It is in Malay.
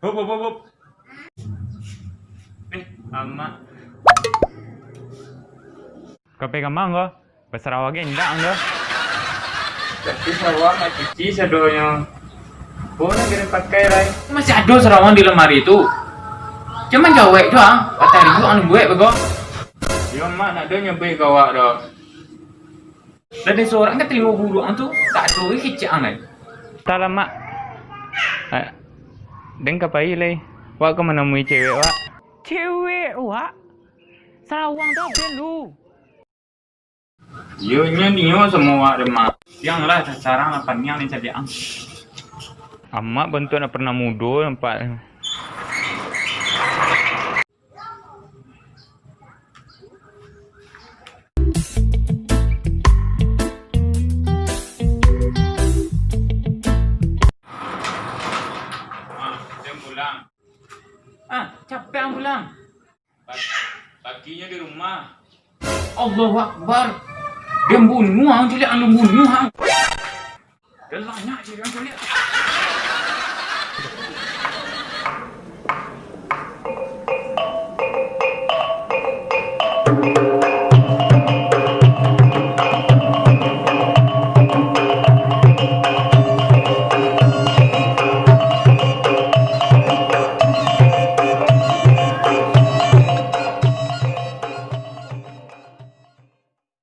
Hop, hop, hop, hop. Amak. Kau pegang mangga? Sarawak enggak enggak? Tapi Sarawak nggak cuci sedonya. Boleh kira pakai rai. Masih ada Sarawak di lemari itu. Cuman jawab doang. Kata ribu anu gue bego. Ya mak nak dia nyobai kawak dah. Ada seorang kan 50 tu tak tahu kecil angai. Tak lama. Deng kapai leh. Wak kau menemui cewek wak. Cewek wak. Sarawak tu ben lu. Yo nyo semua remah. Yang lah sekarang apa yang ni jadi ang. Amak bentuk nak pernah mudo nampak. Dia pulang. Capek ang pulang. Paginya di rumah. Allahu Akbar. Dia bunuh hang, dia bunuh hang. Dia banyak je yang dia.